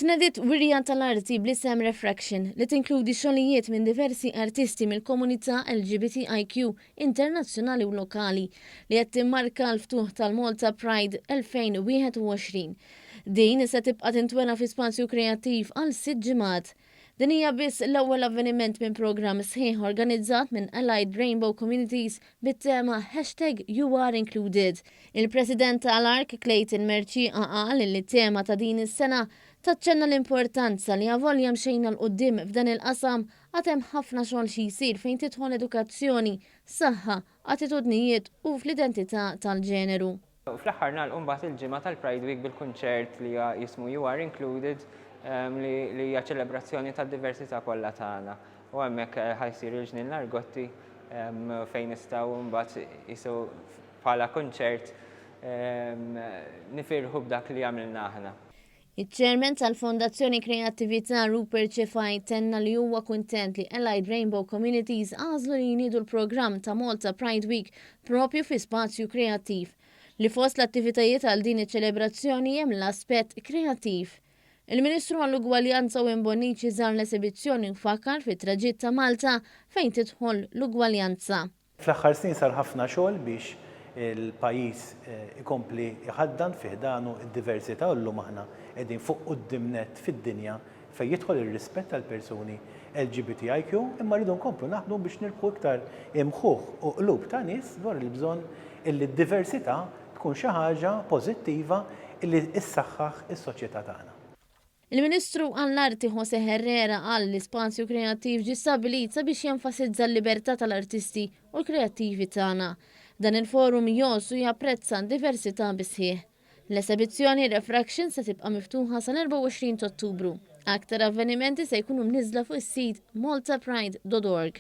Tnediet wirja tal-arti bl-isem Refraction li tinkludi xogħlijiet minn diversi artisti mill-komunità LGBTIQ internazzjonali u lokali li qed timmarka l-ftuħ tal-Malta Pride 2021. Din se tibqa' tintwera fi spazju kreattiv għal 6 ġimgħat. Din hija biss l-ewwel avveniment minn programm sħiħ organizzat minn Allied Rainbow Communities bit-tema #YouAreIncluded. Il-President tal-ARC Clayton Merċi qal li t-tema ta' din is-sena taċċenna l-importanza li għavolja mxejna l-qoddim f'dan il-qasam għatem ħafna xogħol xi jsir fejn tidħol edukazzjoni, saħħa, attitudnijiet u fl-identità tal-ġeneru. Fl-aħħar nagħlqu mbagħad il-ġimgħa tal-Pride Week bil-kunċert li jismu You Are Included li hija ċelebrazzjoni tad-diversità kollha tagħna. U hemmhekk ħajsir il-ġnien Largotti fejn nistgħu mbagħad isu bħala kunċert nifirħu b'dak li għamilna aħna. Il-ċermen tal-Fondazzjoni Kreattività Rupert Ċefaj tenna li huwa kuntent li Allied Rainbow Communities għażlu li jniedu l-programm ta' Malta Pride Week propju fi spazju kreattiv. Li fost l-attivitajiet għal din iċ-ċelebrazzjoni hemm l-aspett kreattiv. Il-Ministru għall-Ugwaljanza u Imbonniċi żar l-esibizzjoni fakkar fit-traġitt ta' Malta fejn tidħol l-ugwaljanza. Fl-aħħar snin sar ħafna xogħol biex il-pajjiż ikompli iħaddan fiħdanu id-diversità u llum aħna qegħdin fuq qudiemnet fid-dinja fejn jidħol ir-rispett tal-persuni LGBTIQ imma rridu nkomplu naħdmu biex nilqu iktar imħuħ u qlub ta' nies dwar il-bżonn illi d-diversità tkun xi ħaġa pożittiva illi issaħħaħ is-soċjetà tagħna. Il-Ministru għall-Arti Jose Herrera qal l-ispazju kreattiv ġie stabbilit sabiex jenfasizza l-libertà tal-artisti u l-kreattivi tagħna. Dan il-forum josu japprezza diversità bisħieħ. L-esibizzjoni Refraction se tibqa' miftuħa sal-24 Ottubru. Aktar avvenimenti se jkunu mniżla fuq is-sit maltapride.org.